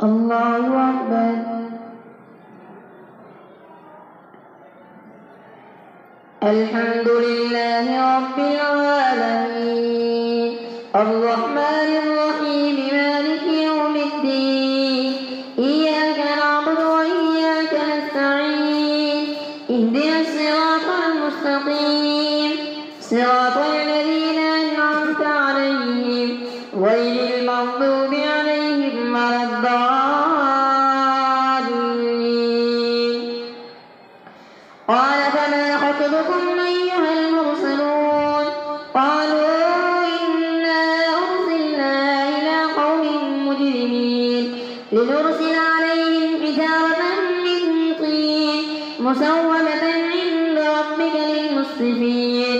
الله أكبر. الحمد لله رب العالمين الرحمن الرحيم مالك يوم الدين إياك نعبد وإياك نستعين اهدنا الصراط المستقيم صراط الذين أنعمت عليهم غير المغضوب عليهم ولا الضالين. قال فما خطبكم أيها المرسلون؟ قالوا إنا أرسلنا إلى قوم مجرمين لنرسل عليهم حجارة من طين مسومة عند ربك للمسرفين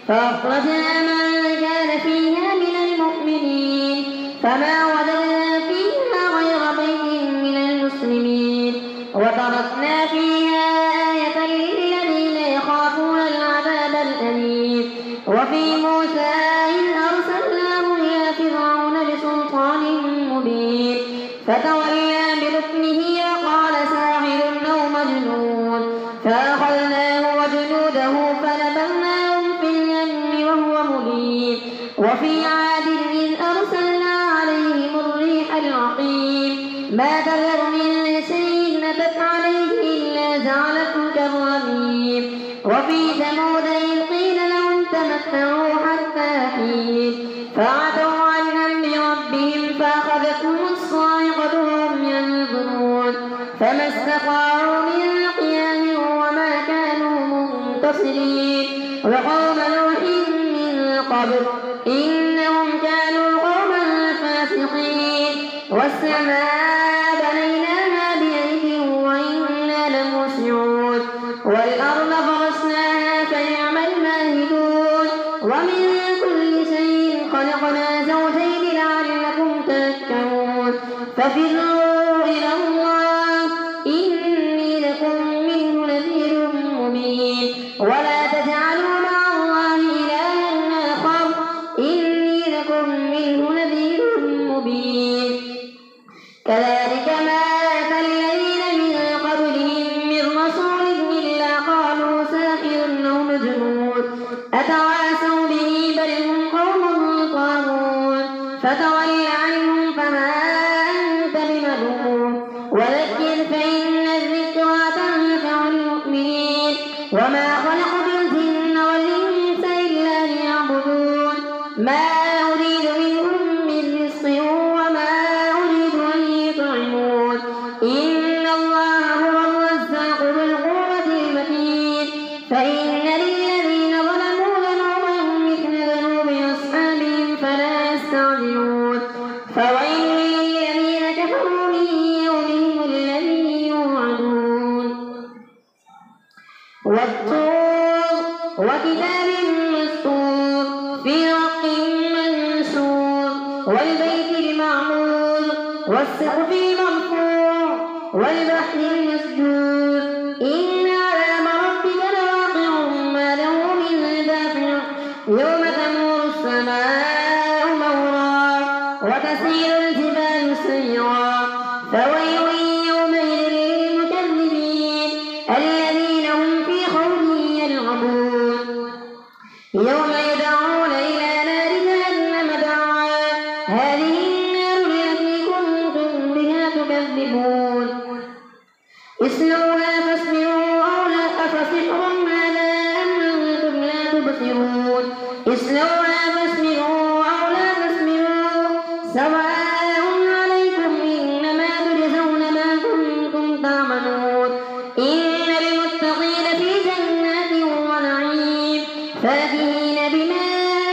فأخرجنا من كان فيها من المؤمنين فما وجدنا فيها غير بيت من المسلمين وتركنا فيها آية للذين يخافون العذاب الأليم. وفي موسى إذ أرسلناه إلى فرعون بسلطان مبين فتولى بركنه وقال ساحر أو مجنون فأخذناه وجنوده فنبذناهم في اليم وهو مليم. وفي عاد إذ أرسلنا عليهم الريح العقيم ما تذر من شيء أتت عليه إلا جعلته كالرميم. وفي ثمود إذ قيل لهم تمتعوا حتى حين فعتوا عن أمر ربهم فأخذتهم الصاعقة وهم ينظرون فما استطاعوا من قيام وما كانوا منتصرين. وقوم نوح من قبل إنهم كانوا قوما فاسقين. والسماء بنيناها بأيد وإنا لموسعون والأرض فرشناها فنعم الماهدون. ومن كل شيء خلقنا زوجين لعلكم تذكرون. ففروا إلى الله إني لكم منه نذير مبين. ولا تجعلوا مع الله إلها آخر إني لكم منه نذير مبين. كذلك ما أتى الذين من قبلهم من رسول إلا قالوا ساحر أو مجنون أتواصوا به بل هم قوم طاغون. فتول عنهم فما أنت بملوم وذكر فإن الذكرى تنفع المؤمنين. وما خلقت الجن والإنس إلا ليعبدون ما أريد منهم من رزق وما أريد أن يطعمون إن الله هو الرزاق ذو القوة المتين. فإن للذين ظلموا ذنوبا مثل ذنوب أصحابهم فلا يستعجلون. فويل للذين كفروا من يومهم الذي يوعدون. والطور وكتاب مسطور في رق منشور والبيت المعمور والسقف المرفوع والبحر المسجور إن عذاب ربك لواقع ما له من دافع يوم تمور السماء مورا وتسير الجبال سيرا. فويل يومئذ للمكذبين الذين هم في خوض يلعبون. يوم يدعون إلى نار جهنم دعا هذه النار التي كنتم بها تكذبون اصلوها فاصبروا أو لا أفسحر هذا أم أنتم لا تبصرون اصلوها فاصبروا أو لا تصبروا سواء عليكم إنما تجزون ما كنتم تعملون. إن المتقين في جنات ونعيم فاكهين بما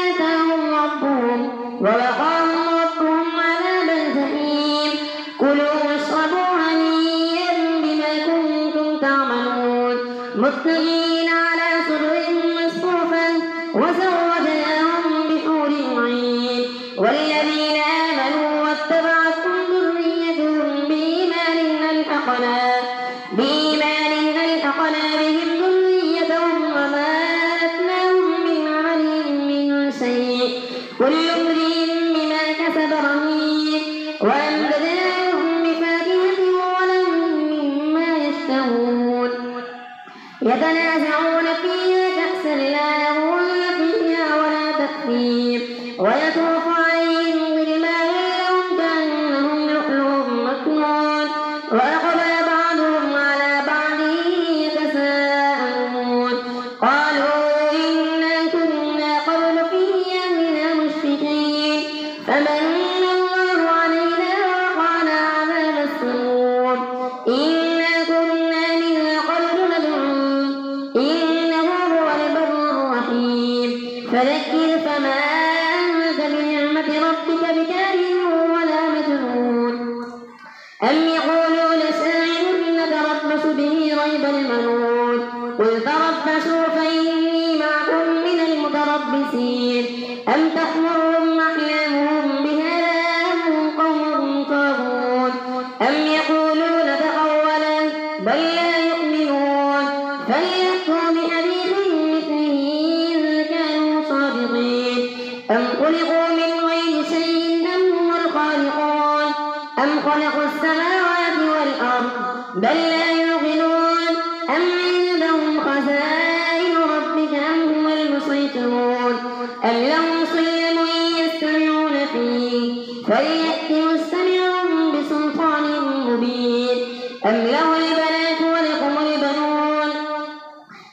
آتاهم ربهم ووقاهم ربهم عذاب الجحيم. كلوا واشربوا هنيئا بما كنتم تعملون متكئين على سرر مصفوفة وزوجناهم بحور عين. والذين آمنوا واتبعتهم ذريتهم بإيمان ألحقنا بهم ذريتهم وما ألتناهم من عملهم من شيء كل امرئ بما كسب رهين. وأمددناهم بفاكهة يتنازعون فيها كأسا لا لغو فيها ولا تأثيم ويطوف عليهم غلمان لهم كأنهم لؤلؤ مكنون وأقبل بعضهم على بعض يتساءلون قالوا إنا كنا قبل في أهلنا مشفقين فمن الله علينا ووقانا عذاب السموم إنا كنا من قبل ندعوه إنه هو البر الرحيم فذكر فما أنت بنعمة ربك بكاهن ولا مجنون أم يقولون شاعر نتربص به ريب المنون قل تربصوا فإني معكم من المتربصين أم تأمرهم أحلامهم بهذا أم قوم طاغون أم يقولون تقوله بل لا يؤمنون فليأتوا بحديث مثله إن كانوا صادقين أم خلقوا من غير شيء أم هم الخالقون أم خلقوا السماوات والأرض بل لا يوقنون أم عندهم خزائن ربك أم هم المسيطرون أم لهم سلم يستمعون فيه فليأت مستمعهم بسلطان مبين أم له البنات ولكم البنون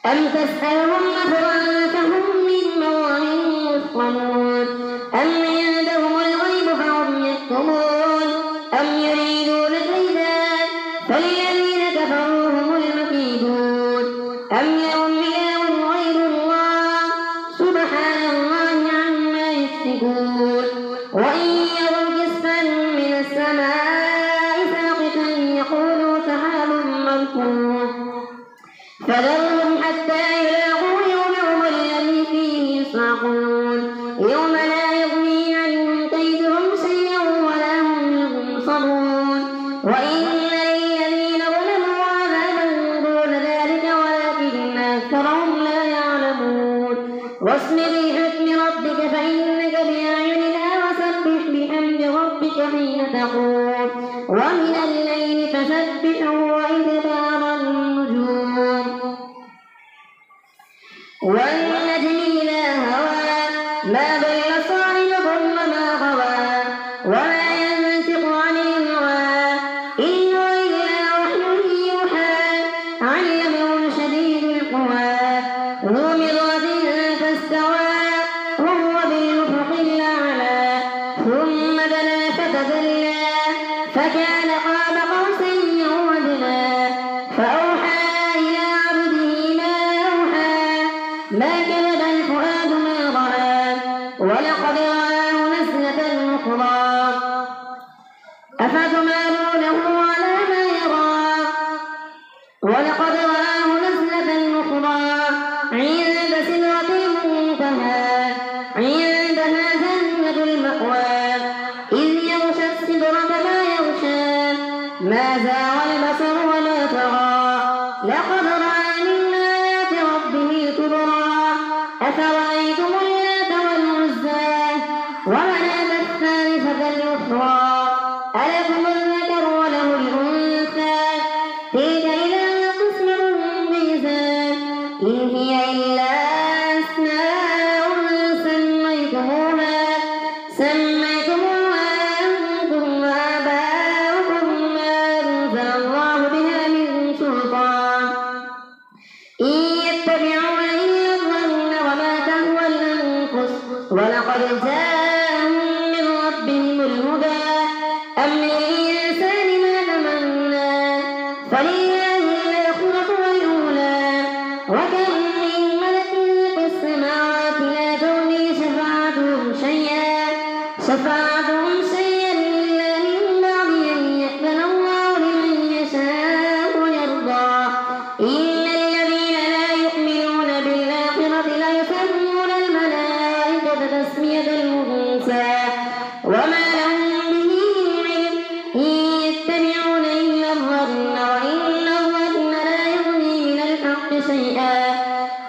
أم تسألهم أجرا فهم من مغرم مثقلون أم عندهم الغيب فهم يكتبون أم يريدون كيدا فالذين كفروا هم المكيدون أم لهم إله غير الله سبحان الله عما يشركون وإن يروا كسفا من السماء ساقطا يقولوا سحاب مركوم فذرهم حتى يلاقوا يومهم الذي فيه يصعقون يوم لا يغني عنهم كيدهم شيئا ولا هم ينصرون وإن للذين ظلموا عذابا دون ذلك ولكن أكثرهم لا يعلمون واصبر لحكم ربك فإنك بأعيننا وسبح بحمد ربك حين تقوم ومن الليل فسبحه وإدبار النجوم والنجم إذا هوى ما ضل صاحبكم وما غوى وما ينطق عن الهوى إن هو إلا وحي يوحى علمه شديد القوى ذو مرة فاستوى وهو بالأفق الأعلى ثم دنا فتدلى فكان قاب قوسين أو أدنى فأوحى إلى عبده ما أوحى ما كذب الفؤاد ما رأى ولقد رآه نزلة أخرى أفتمارونه على ما يرى ولقد رآه نزلة أخرى عند سدرة المنتهى عندها جنة المأوى إذ يغشى السدرة ما يغشى ما زاغ البصر وما طغى لقد رأى من آيات ربه الكبرى أفرأيتم اللات والعزى ومناة الثالثة الأخرى ألكم الذكر وله الأنثى تلك إذا قسمة ضيزى إن هي إلا أسماء سميتموها أنتم وآباؤكم ما أنزل الله بها من سلطان إن يتبعون إلا الظن وما تهوى الأنفس ولقد جاءهم من ربهم الهدى أم للإنسان ما تمنى فلله الآخرة والأولى وكم من ملك في السماوات لا تغني شفاعتهم شيئا إلا من بعد أن يأذن الله لمن يشاء ويرضى إن الذين لا يؤمنون بالآخرة لا يسمون الملائكة تسمية الأنثى وما لهم به من علم إن يتبعون إلا الظن وإن الظن لا يغني من الحق شيئا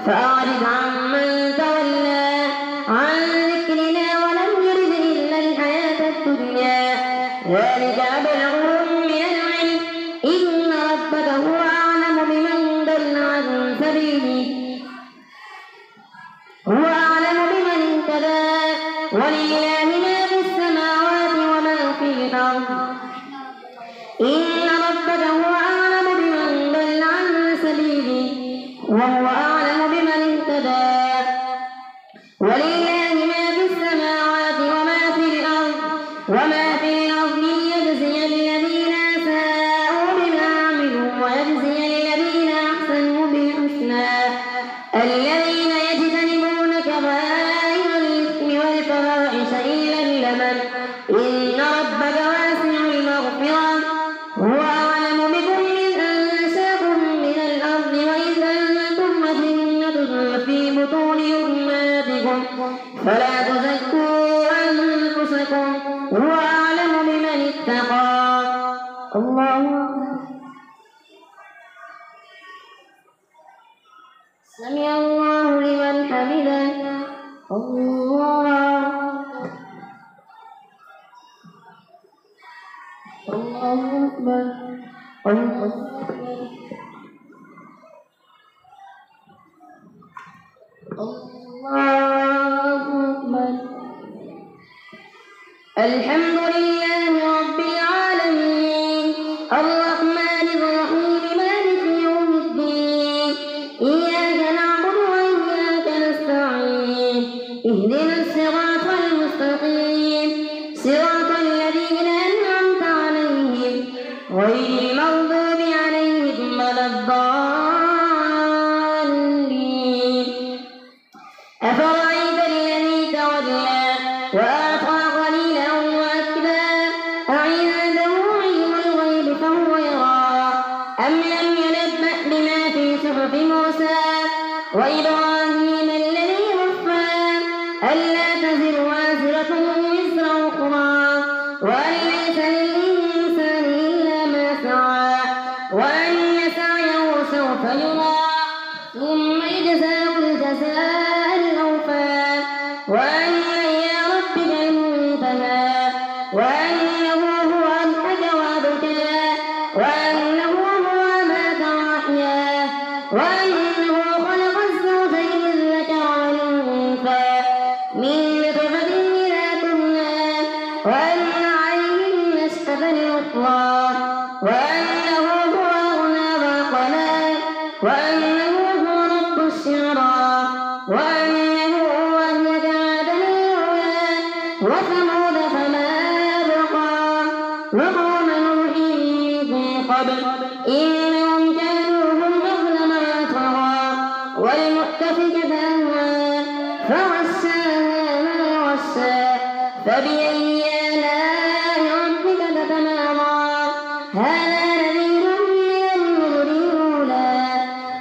فأعرض عمن تولى عن ذكرنا ولم يرد إلا الحياة الدنيا ذلك أبلغهم من العلم إن ربك هو أعلم بمن ضل عن سبيله إن ربك هو أعلم بمن ضل عن سبيله وهو أعلم بمن اهتدى ولله ما في السماوات وما في الأرض ليجزي الذين أساءوا بما عملوا ويجزي الذين أحسنوا بالحسنى الذين يجتنبون كبائر الإثم والفواحش إلا اللمم إن ربك واسع المغفرة هو أعلم بكم إذ أنشأكم من الأرض وإذ أنتم أجنة في بطون أمهاتكم فلا تزكوا أنفسكم هو أعلم بمن اتقى الله سمع الله لمن حمده الله أكبر الله أكبر الله أكبر الحمد لله رب العالمين الرحمن الرحيم مالك يوم الدين إياك نعبد وإياك نستعين اهدنا الصراط المستقيم صراط الذين أنعمت عليهم غير المغضوب عليهم ولا الضالين أفرأيت الذي تولى وأعطى قليلا وأكدى أعنده علم الغيب فهو يرى أم لم ينبأ بما في صحف موسى وإبراهيم الذي وفى ألا تزر وازرة وزر أخرى وأن ليس للإنسان إلا ما سعى وأن سعيه سوف يرى ثم يجزاه الجزاء الأوفى وأن إلى ربك المنتهى وأنه هو أضحك وأبكى وأنه هو أمات وأحيا وأنه خلق الزوجين الذكر والأنثى من نطفة إذا تمنى وأن عليه النشأة الأخرى وأنه هو أغنى وأقنى وأنه هو رب الشعرى وأنه هو أهلك عادا الأولى وثمود فما أبقى وقوم نوح من قبل إنهم كانوا هم أظلم وأطغى والمؤتفكة أهوى فغشاها ما غشى فبأي آلاء ربك تتمارى هذا نذير من النذر الأولى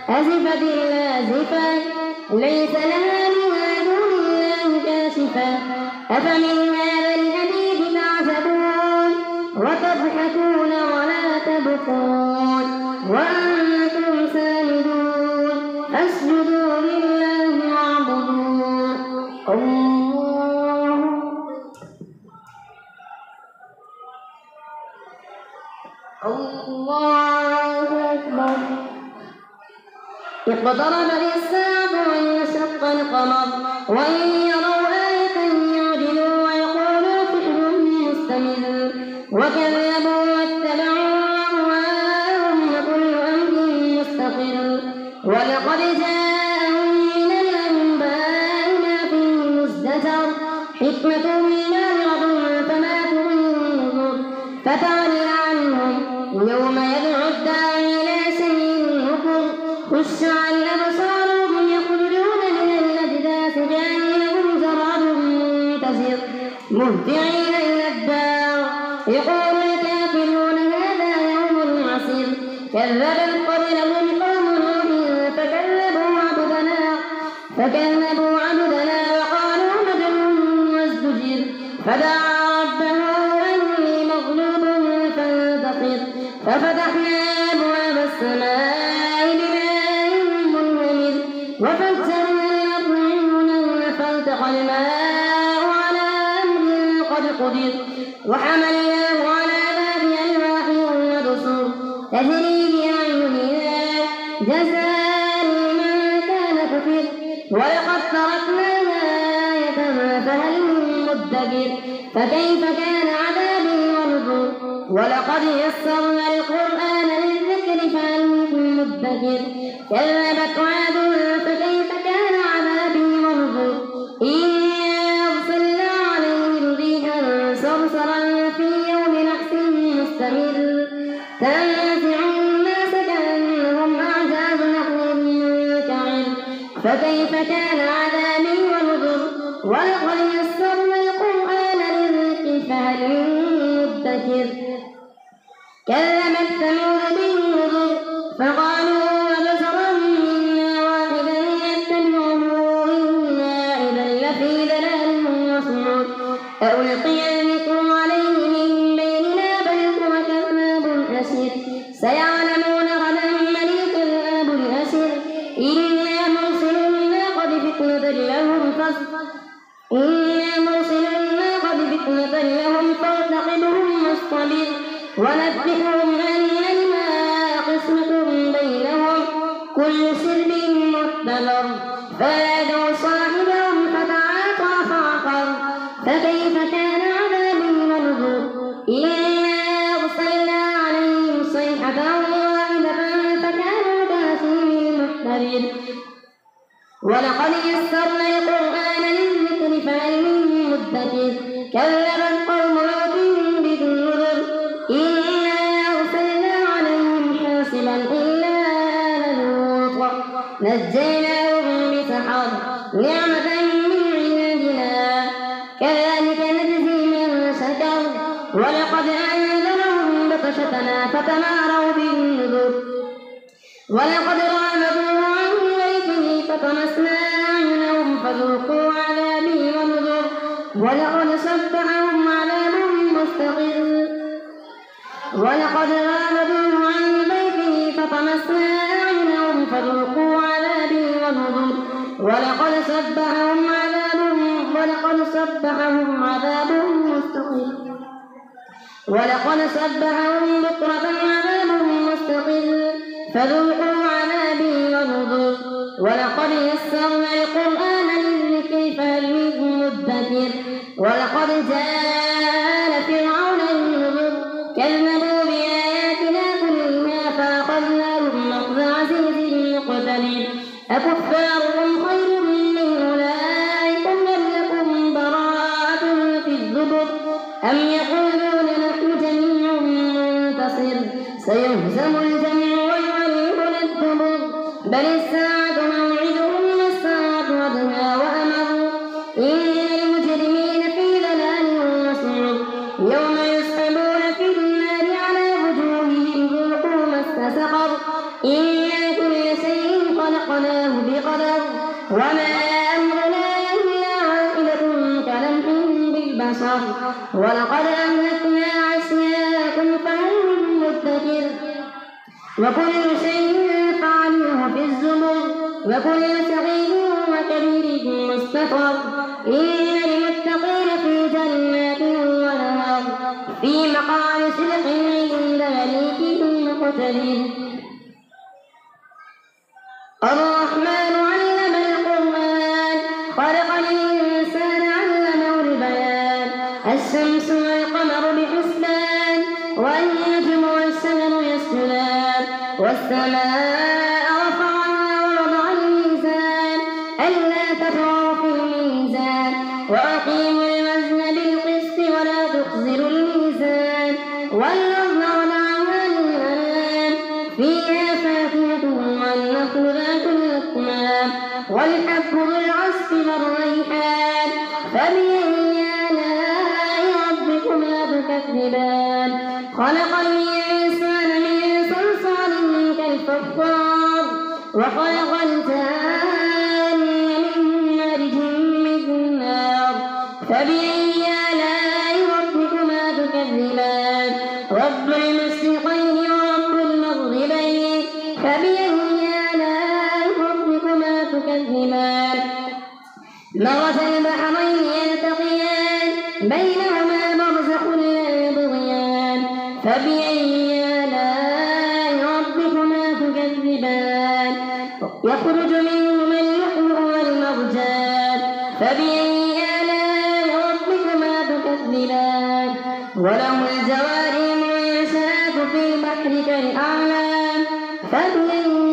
أزفت الآزفة ليس لها من دون الله كاشفة أفمن هذا الحديث تعجبون وتضحكون ولا تبكون وأنتم سامدون فاسجدوا لله واعبدوا الله أكبر اقتربت الساعة وانشق القمر وإن يروا آية يعجلوا ويقولوا سحر مستمر وكذبوا واتبعوا أهواءهم وكل أمر مستقر ولقد جاءهم من الأنباء ما فيه مزدجر حكمة بالغة فما تغني النذر فتول عنهم يوم يدعو الداعي إلى شيء نكر خش عن أبصارهم يخرجون من الأجداث كأنهم جراد منتشر مهطعين إلى الدار يقول الكافرون هذا يوم عسير كذبت قبلهم قوم نوح فكذبوا عبدنا وقالوا مجنون وازدجر فدعا ربه أني مغلوب فانتصر ففتحنا أبواب السماء بماء منهمر وفجرنا الأرض عيونا فالتقى الماء على أمر قد قدر وحملناه على ذات ألواح ودسر تجري بأعيننا جزاء لمن كان كفر ولقد تركناها آية فهل من مدكر فكيف كان عذابي ونذر ولقد يسرنا القرآن للذكر فهل من مدكر كذبت عاد فكيف كان عذابي ونذر إنا أرسلنا عليهم ريحا صرصرا في يوم نحس مستمر تنزع الناس كأنهم أعجاز نخل منقعر فكيف كان عذابي ونذر ولقد يسرنا القرآن للذكر فهل من مدكر كذبت ثمود بالنذر فقالوا أبصرا منا واحدا نتبعه إنا إذا لفي ضلال وسعر ألقي الذكر عليه من بيننا بل هو كذاب أشر سيعلمون غدا من الكذاب الأشر إنا مرسل الناقة فتنة لهم فارتقبهم واصطبر ونبئهم أن الماء قسمة بينهم كل شرب محتضر فنادوا صاحبهم فتعاطى فعقر فكيف كان عذابي ونذر إنا أرسلنا عليهم صيحة واحدة فكانوا كهشيم المحتضر ولقد يسرنا القرآن للذكر فهل من مدكر كذبت قوم لوط بالنذر إنا أرسلنا عليهم حاصبا إلا آل لوط نجيناهم بسحر نعمة من عندنا كذلك نجزي من شكر ولقد أنذرهم بطشتنا فتماروا بالنذر ولقد راودوه عن ضيفه فطمسنا أعينهم فذوقوا عذابي ونذر ولقد صبحهم عذاب مستقر ولقد راودوه عن ضيفه فطمسنا أعينهم فذوقوا عذابي ونذر ولقد صبحهم عذاب مستقر ولقد صبحهم بكرة عذاب مستقر فذوقوا عذابي ونذر ولقد يسرنا القرآن للذكر فهل من مدكر ولقد جاء فرعون النذر كذبوا بآياتنا كلها فأخذناهم أخذ عزيز مقتدر أكفارهم خير من أولئكم أم لكم براءة في الزبر أم يقولون نحن جميع منتصر سيهزم الجمع ويولون الدبر بل الساعة موعدهم والساعة أدهى وأمر إن المجرمين في ضلال وسعر يوم يسحبون في النار على وجوههم ذوقوا مس سقر إنا كل شيء خلقناه بقدر وما أمرنا إلا واحدة كلمح بالبشر ولقد أهلكنا أشياءكم فهل من مدكر وكل شيء فعلوه في الزبر وكل صغير وكبير مستطر إن المتقين في جنات ونهر في مقام صدق عند مليك مقتدر الرحمن علم القرآن خلق الإنسان علمه البيان الشمس والقمر بحسبان والنجم والشجر يسجدان والسماء رفعها ووضع الميزان ألا تطغوا في الميزان وأقيموا الوزن بالقسط ولا تخسروا الميزان والأرض وضعها للأنام فيها فاكهة والنخل ذات الأكمام والحب ذو العصف والريحان فبأي آلاء ربكما تكذبان خلق الإنسان من صلصال كالفخار وخلق الجان من مارج من نار فبأي آلاء ربكما تكذبان رب المشرقين ورب المغربين فبأي آلاء ربكما تكذبان مرج البحرين يلتقيان بينهما برزخ لا يبغيان فبأي آلاء ربكما تكذبان يخرج منهما اللؤلؤ والمرجان فبأي آلاء ربكما تكذبان وله الجوار بحرك الأعلى فبأي